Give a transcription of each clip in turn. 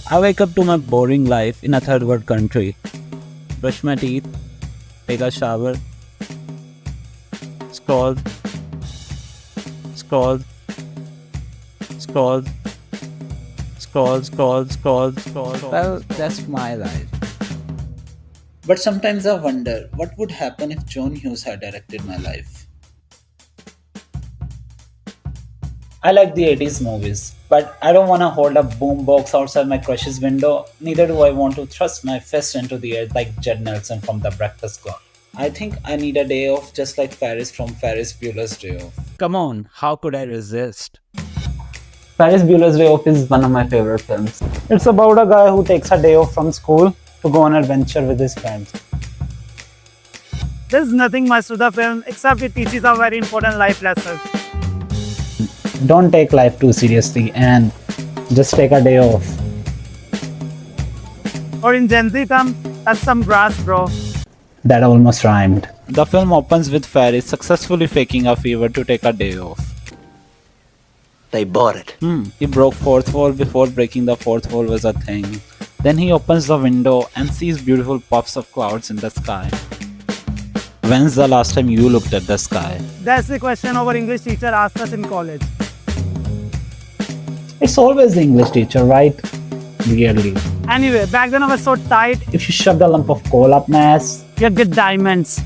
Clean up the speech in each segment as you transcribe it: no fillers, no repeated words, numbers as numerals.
I wake up to my boring life in a third world country, brush my teeth, take a shower, scroll, scroll, scroll, scroll. Well, that's my life. But sometimes I wonder what would happen if John Hughes had directed my life. I like the 80s movies, but I don't want to hold a boombox outside my crush's window, neither do I want to thrust my fist into the air like Judd Nelson from The Breakfast Club. I think I need a day off just like Ferris from Ferris Bueller's Day Off. Come on, how could I resist? Ferris Bueller's Day Off is one of my favorite films. It's about a guy who takes a day off from school to go on an adventure with his friends. There's nothing much to the film except it teaches a very important life lesson. Don't take life too seriously and just take a day off. Or in Gen Z term, that's some grass, bro. That almost rhymed. The film opens with Ferris successfully faking a fever to take a day off. They bought it. He broke fourth wall before breaking the fourth wall was a thing. Then he opens the window and sees beautiful puffs of clouds in the sky. When's the last time you looked at the sky? That's the question our English teacher asked us in college. It's always the English teacher, right? Weirdly. Anyway, back then I was so tight, If you shoved a lump of coal up my ass, you'd get diamonds.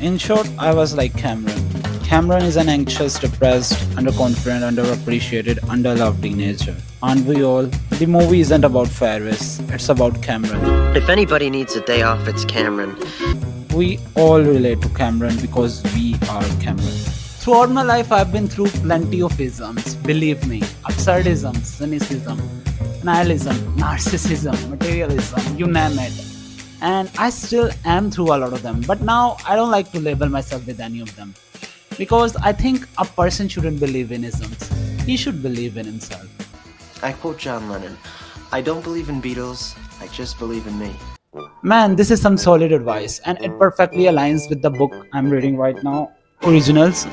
In short, I was like Cameron. Cameron is an anxious, depressed, underconfident, underappreciated, underloved teenager. Aren't we all? The movie isn't about Ferris, it's about Cameron. If anybody needs a day off, it's Cameron. We all relate to Cameron because we are Cameron. Throughout my life, I've been through plenty of isms, believe me. Absurdism, cynicism, nihilism, narcissism, materialism, you name it. And I still am through a lot of them. But now I don't like to label myself with any of them. Because I think a person shouldn't believe in isms. He should believe in himself. I quote John Lennon, I don't believe in Beatles, I just believe in me. Man, this is some solid advice, and it perfectly aligns with the book I'm reading right now, Originals.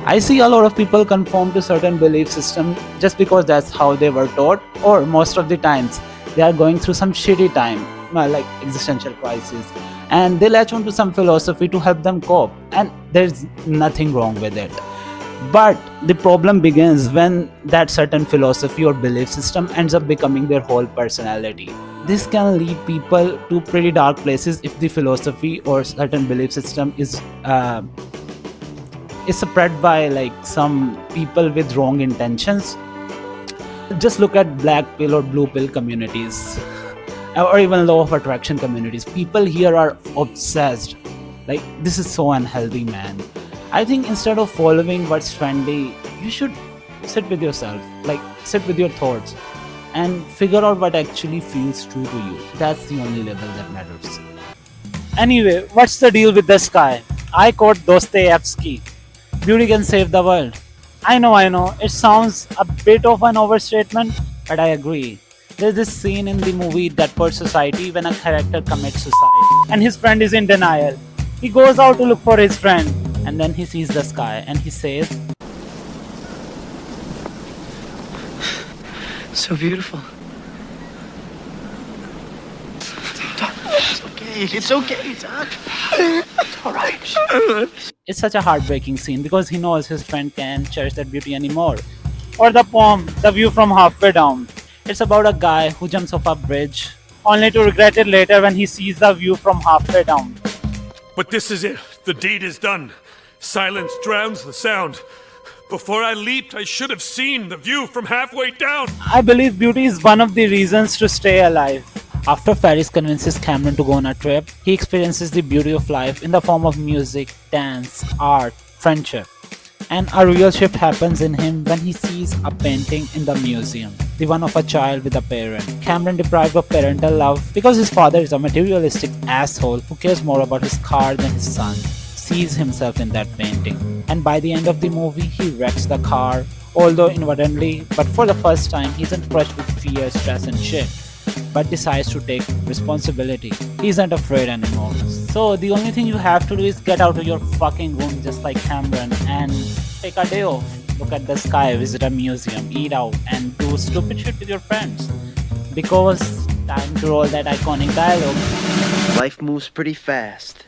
I see a lot of people conform to certain belief system just because that's how they were taught, or most of the times they are going through some shitty time, like existential crisis, and they latch onto some philosophy to help them cope, and there's nothing wrong with it. But the problem begins when that certain philosophy or belief system ends up becoming their whole personality. This can lead people to pretty dark places if the philosophy or certain belief system is spread by like some people with wrong intentions. Just look at black pill or blue pill communities, or even law of attraction communities. People here are obsessed. Like, this is so unhealthy, man. I think instead of following what's trendy, you should sit with yourself, like sit with your thoughts and figure out what actually feels true to you. That's the only level that matters. Anyway, what's the deal with the sky? I quote Dostoevsky, beauty can save the world. I know, it sounds a bit of an overstatement, but I agree. There's this scene in the movie That Poor Society when a character commits suicide and his friend is in denial. He goes out to look for his friend and then he sees the sky and he says, So beautiful. It's okay, Doc. It's alright. it's such a heartbreaking scene because he knows his friend can't cherish that beauty anymore. Or the poem, The View from Halfway Down. It's about a guy who jumps off a bridge only to regret it later when he sees the view from halfway down. But this is it. The deed is done. Silence drowns the sound. Before I leaped, I should have seen the view from halfway down. I believe beauty is one of the reasons to stay alive. After Ferris convinces Cameron to go on a trip, he experiences the beauty of life in the form of music, dance, art, friendship. And a real shift happens in him when he sees a painting in the museum, the one of a child with a parent. Cameron, deprived of parental love because his father is a materialistic asshole who cares more about his car than his son, sees himself in that painting. And by the end of the movie, he wrecks the car, although inadvertently, but for the first time, he isn't crushed with fear, stress and shit, but decides to take responsibility. He isn't afraid anymore. So the only thing you have to do is get out of your fucking room just like Cameron and take a day off. Look at the sky, visit a museum, eat out and do stupid shit with your friends. Because time to roll that iconic dialogue. Life moves pretty fast.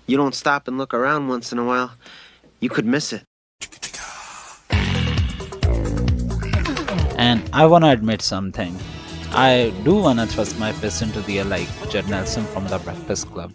You don't stop and look around once in a while, you could miss it. And I wanna admit something. I do wanna thrust my fist into the air like Judd Nelson from The Breakfast Club.